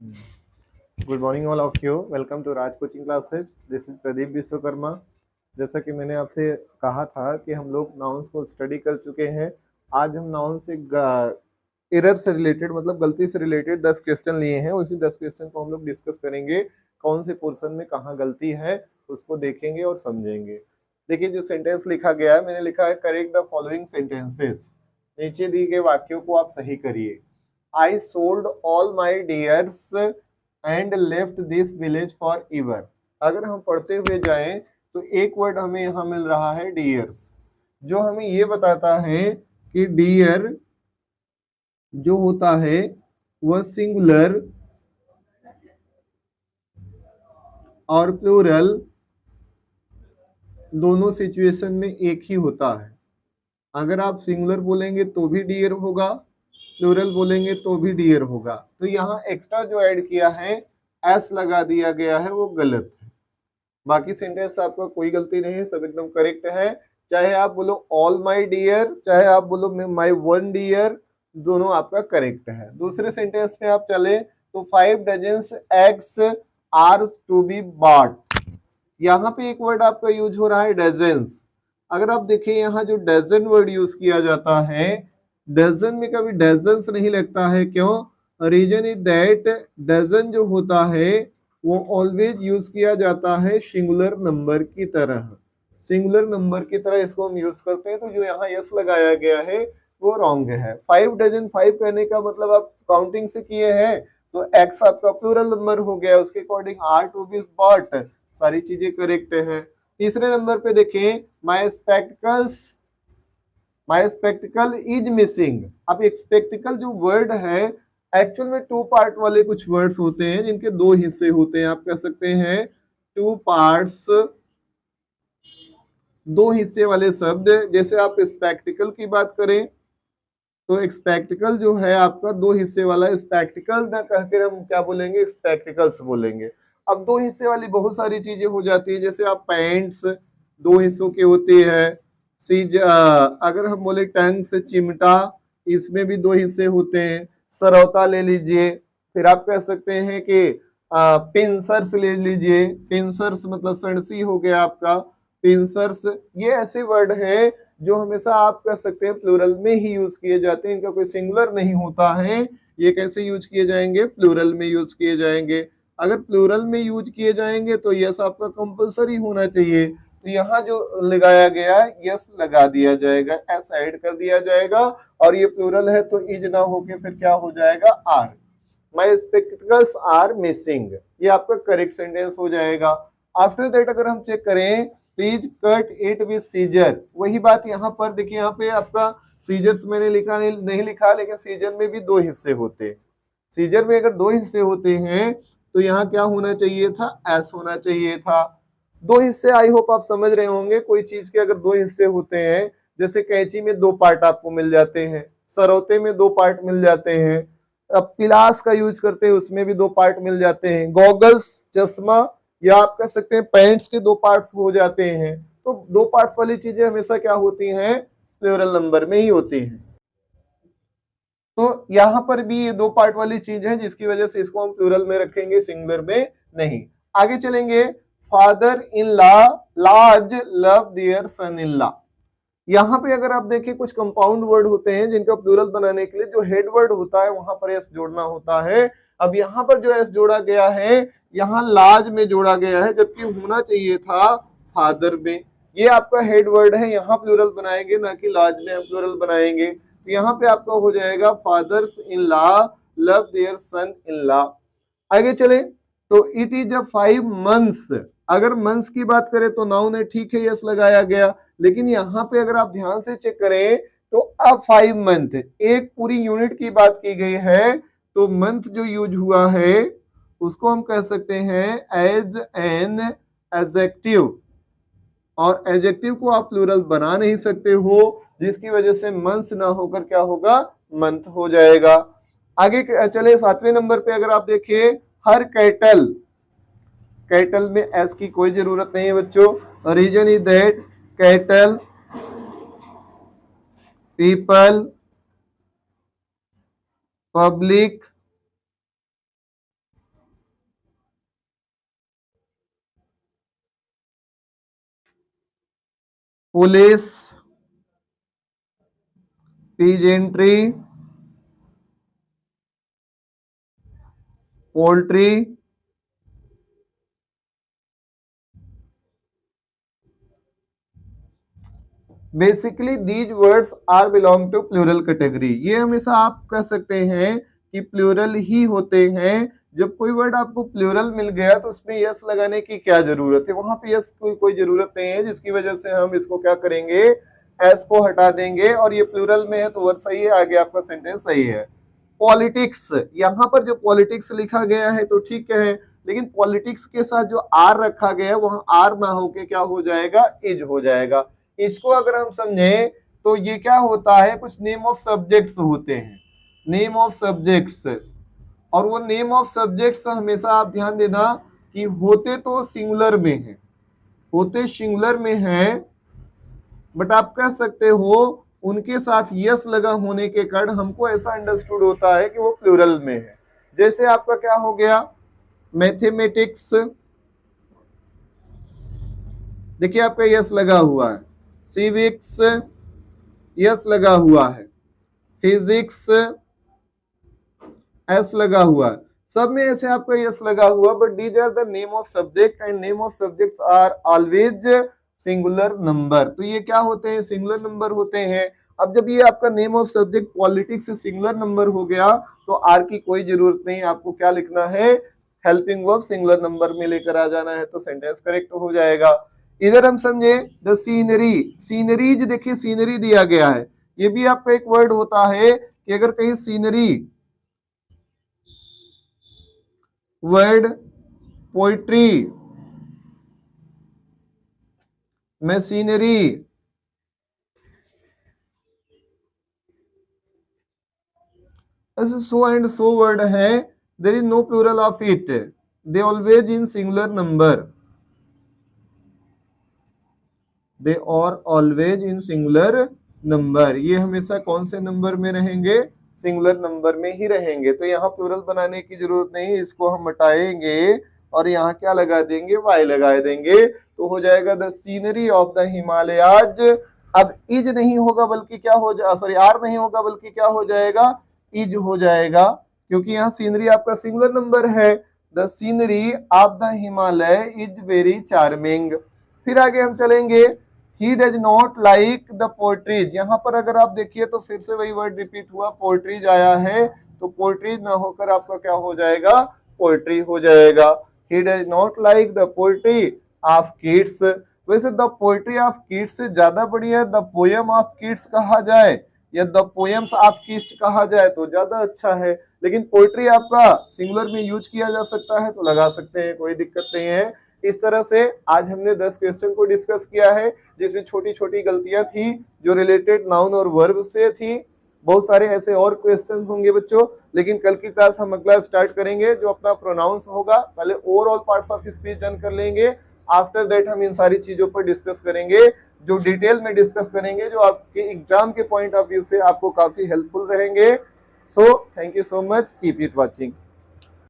Good morning all of you. Welcome to Raj coaching classes. This is Pradeep Vishwakarma. जैसा कि मैंने आपसे कहा था कि हम लोग नाउन्स को स्टडी कर चुके हैं। आज हम नाउन से एरर से रिलेटेड मतलब गलती से रिलेटेड 10 क्वेश्चन लिए हैं। उसी 10 क्वेश्चन को हम लोग डिस्कस करेंगे। कौन से पोर्शन में कहाँ गलती है उसको देखेंगे और समझेंगे। देखिए जो सेंटेंस लिखा गया है, मैंने लिखा है करेक्ट द फॉलोइंग सेंटेंसेस। नीचे दिए गए वाक्यों को आप सही करिए। I sold all my dears and left this village for ever. अगर हम पढ़ते हुए जाएं तो एक वर्ड हमें यहाँ मिल रहा है डियर्स, जो हमें ये बताता है कि डियर जो होता है वह सिंगुलर और प्लूरल दोनों सिचुएशन में एक ही होता है। अगर आप सिंगुलर बोलेंगे तो भी डियर होगा, प्लूरल बोलेंगे तो भी डियर होगा। तो यहाँ एक्स्ट्रा जो ऐड किया है एस लगा दिया गया है, वो गलत है। बाकी सेंटेंस आपका कोई गलती नहीं है, सब एकदम करेक्ट है। चाहे आप बोलो ऑल माई डियर, चाहे आप बोलो माई वन डियर, दोनों आपका करेक्ट है। दूसरे सेंटेंस में आप चले तो 5 dozens eggs are to be bought. यहाँ पे एक वर्ड आपका यूज हो रहा है डजन्स। अगर आप देखिए यहाँ जो डजन वर्ड यूज किया जाता है, डजन में कभी डजन्स नहीं लगता है। क्यों? रीजन इज दैट डजन जो होता है वो ऑलवेज यूज किया जाता है सिंगुलर नंबर की तरह। सिंगुलर नंबर की तरह इसको हम यूज करते हैं। तो जो यहाँ यस लगाया गया है वो रॉन्ग है। 5 डजन, 5 कहने का मतलब आप काउंटिंग से किए हैं तो एक्स आपका प्लूरल नंबर हो गया, उसके according are to be bought. सारी चीजें करेक्ट है। तीसरे नंबर पे देखें my spectacles, my spectacle is missing. अब एक स्पेक्टिकल जो वर्ड है एक्चुअल में 2 पार्ट वाले कुछ वर्ड्स होते हैं जिनके 2 हिस्से होते हैं। आप कह सकते हैं 2 पार्ट्स, 2 हिस्से वाले शब्द। जैसे आप स्पेक्टिकल की बात करें तो स्पेक्टिकल जो है आपका 2 हिस्से वाला। स्पेक्टिकल ना कहकर हम क्या बोलेंगे, स्पेक्टिकल्स बोलेंगे। अब 2 हिस्से वाली बहुत सारी चीजें हो जाती है। जैसे आप पैंट्स 2 हिस्सों के होते हैं। सीज अगर हम बोले टंग से चिमटा, इसमें भी 2 हिस्से होते हैं। सरौता ले लीजिए। फिर आप कह सकते हैं कि पिंसर्स ले लीजिए। पिंसर्स मतलब सणसी हो गया आपका, पिंसर्स। ये ऐसे वर्ड है जो हमेशा आप कह सकते हैं प्लूरल में ही यूज किए जाते हैं, इनका कोई सिंगुलर नहीं होता है। ये कैसे यूज किए जाएंगे? प्लूरल में यूज किए जाएंगे। अगर प्लूरल में यूज किए जाएंगे तो यस आपका कंपलसरी होना चाहिए। तो यहाँ जो लगाया गया है यस लगा दिया जाएगा, एस ऐड कर दिया जाएगा। और ये प्लूरल है तो इज ना होके फिर क्या हो जाएगा? Are. My spectacles are missing, ये आपका करेक्ट सेंटेंस हो जाएगा। आफ्टर दैट अगर हम चेक करें please cut it with scissor. वही बात यहाँ पर देखिए, यहाँ पे आपका सीजर्स मैंने लिखा नहीं लिखा, लेकिन सीजर में भी 2 हिस्से होते हैं। सीजर में अगर 2 हिस्से होते हैं तो यहाँ क्या होना चाहिए था? एस होना चाहिए था। 2 हिस्से आई होप आप समझ रहे होंगे। कोई चीज के अगर 2 हिस्से होते हैं, जैसे कैंची में 2 पार्ट आपको मिल जाते हैं, सरौते में 2 पार्ट मिल जाते हैं, अब पिलास का यूज करते हैं उसमें भी 2 पार्ट मिल जाते हैं, गॉगल्स चश्मा या आप कह सकते हैं पैंट्स के 2 पार्ट्स हो जाते हैं। तो 2 पार्ट्स वाली चीजें हमेशा क्या होती हैं? प्लूरल नंबर में ही होती हैं। तो यहाँ पर भी ये 2 पार्ट वाली चीज है जिसकी वजह से इसको हम प्लूरल में रखेंगे, सिंगुलर में नहीं। आगे चलेंगे। Father in law large love their son in law. यहाँ पे अगर आप देखें कुछ कंपाउंड वर्ड होते हैं जिनका प्लूरल बनाने के लिए जो हेड वर्ड होता है वहां पर एस जोड़ना होता है। अब यहाँ पर जो एस जोड़ा गया है यहाँ लार्ज में जोड़ा गया है, जबकि होना चाहिए था फादर में। ये आपका हेड वर्ड है, यहाँ प्लूरल बनाएंगे ना कि लार्ज में हम प्लूरल बनाएंगे। तो यहाँ पे आपका हो जाएगा fathers in law love their son in law. आगे चले तो इट इज अ 5 मंथ्स। अगर मंथ्स की बात करें तो नाउन है, ठीक है, यस लगाया गया। लेकिन यहाँ पे अगर आप ध्यान से चेक करें तो अब 5 मंथ एक पूरी यूनिट की बात की गई है। तो मंथ जो यूज हुआ है उसको हम कह सकते हैं एज एन एडजेक्टिव। और एडजेक्टिव को आप प्लूरल बना नहीं सकते हो, जिसकी वजह से मंथ ना होकर क्या होगा? मंथ हो जाएगा। आगे चले 7वें नंबर पे अगर आप देखिए हर कैटल, कैटल में एस की कोई जरूरत नहीं है बच्चों। Reason is that cattle people public police, peasantry, poultry, basically these words are belong to plural category. ये हमेशा आप कह सकते हैं कि प्लूरल ही होते हैं। जब कोई वर्ड आपको प्लूरल मिल गया तो उसमें यस लगाने की क्या जरूरत है, वहां पे यस की कोई जरूरत नहीं है, जिसकी वजह से हम इसको क्या करेंगे, एस को हटा देंगे और ये प्लूरल में है तो वर्ड सही है, आगे आपका सेंटेंस सही है। पॉलिटिक्स, यहाँ पर जो पॉलिटिक्स लिखा गया है तो ठीक है, लेकिन पॉलिटिक्स के साथ जो आर रखा गया है वहां आर ना होके क्या हो जाएगा, इज हो जाएगा। इसको अगर हम समझे तो ये क्या होता है, कुछ नेम ऑफ सब्जेक्ट्स होते हैं, नेम ऑफ सब्जेक्ट्स, और वो नेम ऑफ सब्जेक्ट्स हमेशा आप ध्यान देना कि होते तो सिंगुलर में है, होते सिंगुलर में है, बट आप कह सकते हो उनके साथ यस लगा होने के कारण हमको ऐसा अंडरस्टूड होता है कि वो प्लूरल में है। जैसे आपका क्या हो गया, मैथमेटिक्स, देखिए आपका यस लगा हुआ है, सिविक्स यस लगा हुआ है, फिजिक्स एस लगा हुआ है, सब में ऐसे आपका यस लगा हुआ, but these are the name of subject and name of subjects are always singular number. तो ये क्या होते हैं, सिंगुलर नंबर होते हैं। अब जब ये आपका नेम ऑफ सब्जेक्ट पॉलिटिक्स से सिंगुलर नंबर हो गया तो आर की कोई जरूरत नहीं, आपको क्या लिखना है, हेल्पिंग वर्ब सिंगुलर नंबर में लेकर आ जाना है, तो सेंटेंस करेक्ट हो जाएगा। इधर हम समझे द सीनरी, सीनरीज, देखिए सीनरी दिया गया है, ये भी आपका एक वर्ड होता है कि अगर कहीं सीनरी, वर्ड पोइट्री, मशीनरी, ऐसे सो एंड सो वर्ड है, there is no plural of it, they always in singular number, they are always in singular number. ये हमेशा कौन से नंबर में रहेंगे, सिंगुलर नंबर में ही रहेंगे। तो यहाँ प्लूरल बनाने की जरूरत नहीं, इसको हम हटाएंगे और यहाँ क्या लगा देंगे, वाई लगा देंगे, तो हो जाएगा the scenery of the Himalayas. अब इज नहीं होगा बल्कि क्या हो जाएगा, सॉरी आर नहीं होगा बल्कि क्या हो जाएगा, इज हो जाएगा, क्योंकि यहाँ सीनरी आपका सिंगुलर नंबर है। The scenery of the Himalaya is very charming. फिर आगे हम चलेंगे, he does not like the poetries. यहाँ पर अगर आप देखिए तो फिर से वही वर्ड रिपीट हुआ, पोर्ट्रीज आया है, तो पोर्ट्रीज ना होकर आपका क्या हो जाएगा, पोएट्री हो जाएगा। ही does not like the poetry of kids. वैसे द पोएट्री ऑफ किड्स से ज्यादा बढ़िया द पोयम ऑफ किड्स कहा जाए या द पोयम्स ऑफ किड्स कहा जाए तो ज्यादा अच्छा है, लेकिन पोएट्री आपका सिंगुलर में यूज किया जा सकता है तो लगा सकते हैं, कोई दिक्कत नहीं है। इस तरह से आज हमने 10 क्वेश्चन को डिस्कस किया है, जिसमें छोटी छोटी गलतियां थी जो रिलेटेड नाउन और वर्ब से थी। बहुत सारे ऐसे और क्वेश्चन होंगे बच्चों, लेकिन कल की क्लास हम अगला स्टार्ट करेंगे जो अपना प्रोनाउंस होगा। पहले overall parts of speech done कर लेंगे, आफ्टर दैट हम इन सारी चीजों पर डिस्कस करेंगे, जो डिटेल में डिस्कस करेंगे, जो आपके एग्जाम के पॉइंट ऑफ व्यू से आपको काफी हेल्पफुल रहेंगे। So thank you so much, keep it watching.